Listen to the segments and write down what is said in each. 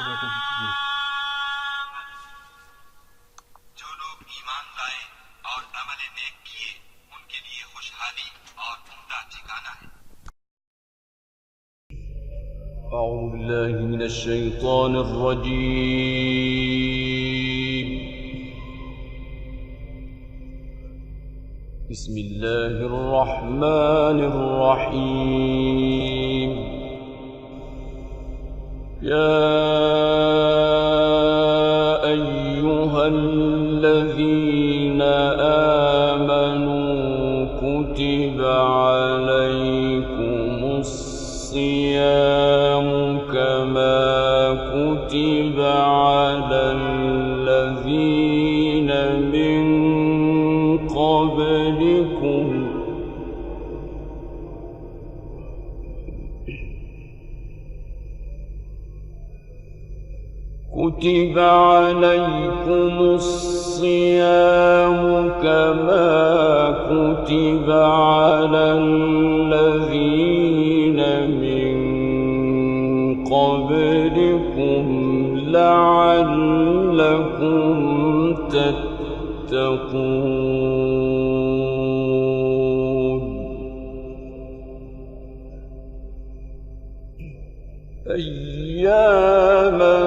जो लोग ईमान लाए और अमल नेक किए उनके लिए खुशहाली और उम्दा ठिकाना है। أعوذ بالله من الشيطان الرجيم. بسم الله الرحمن الرحيم. يا أيها الذين آمنوا كتب عليكم الصيام كما كتب على الذين من قبلكم كتب عليكم الصيام كما كتب على الذين من قبلكم لعلكم تتقون. أياما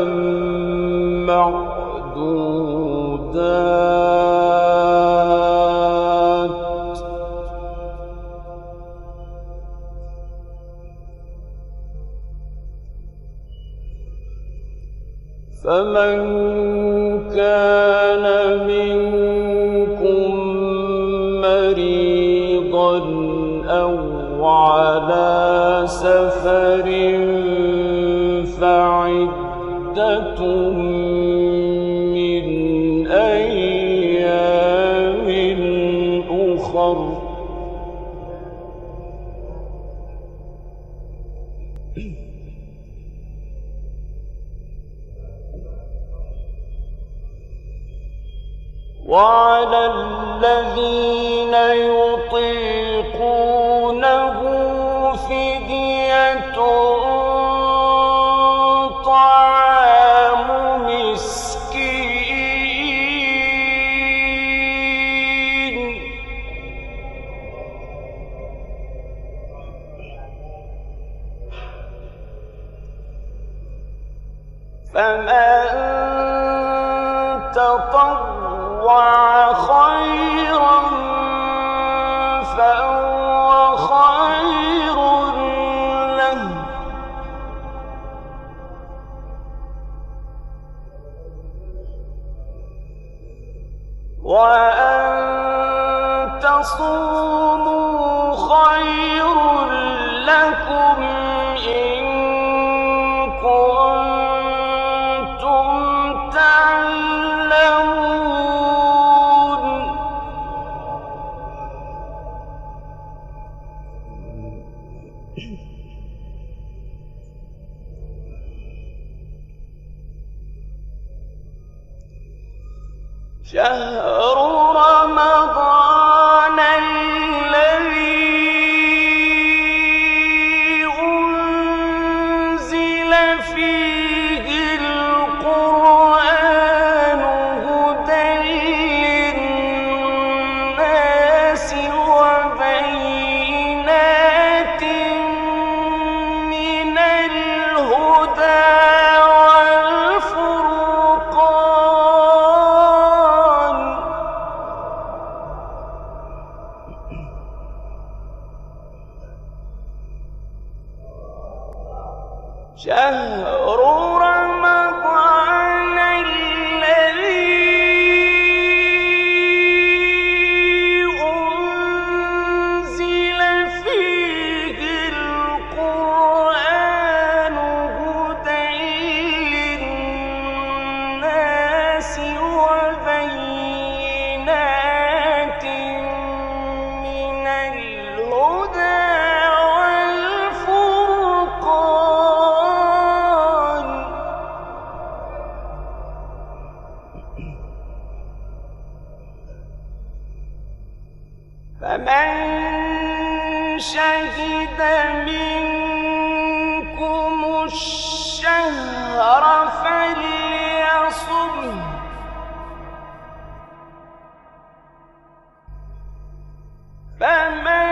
معدودات فمن كان منكم مريضا أو على سفر فعدة من أيام أخر. وعلى الذين يطيقونه فدية طعام مسكين فمن تطوع خيرا فهو خير له وأن تصوموا خير لكم إن كنتم تعلمون. شهر رمضان الذي أنزل فيه القرآن هدى للناس وبينات من الهدى شهر رمضان الذي أنزل فيه القرآن هدى للناس وبينات من الهدى فمن شهد منكم منكم الشهر فليصمه فمن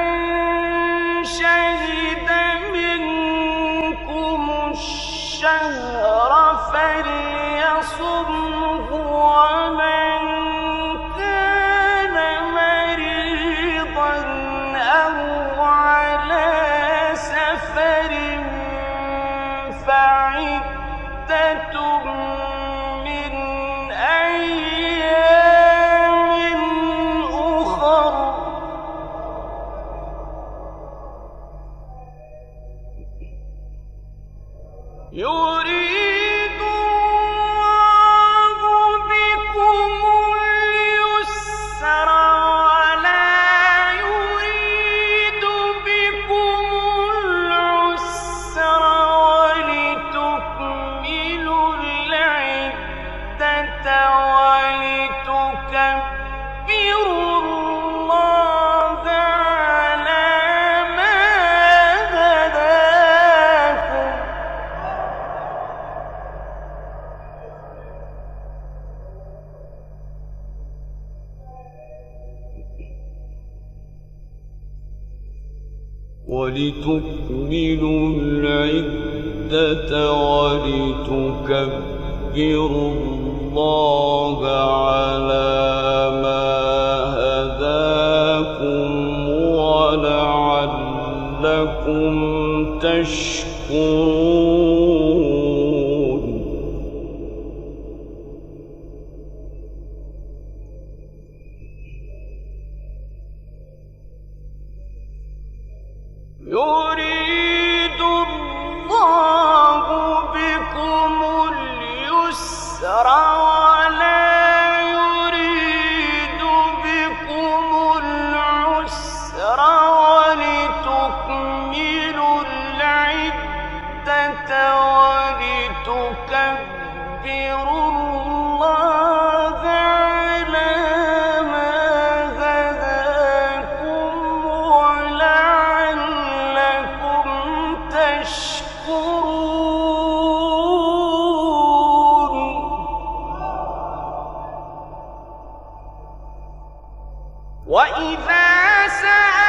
شهد منكم الشهر فليصمه ومن كان مريضا أو على سفر فعدة من أيام أخر يريد الله بكم اليسر ولا يريد بكم العسر ولتكملوا العدة ولتكبروا الله على ما هداكم ولتكملوا العدة ولتكبروا الله على ما هداكم ولعلكم تشكرون يريد الله بكم اليسر ولا يريد بكم العسر ولتكملوا العدة ولتكبروا الله على ما هداكم ولعلكم تشكرون وإذا سألتم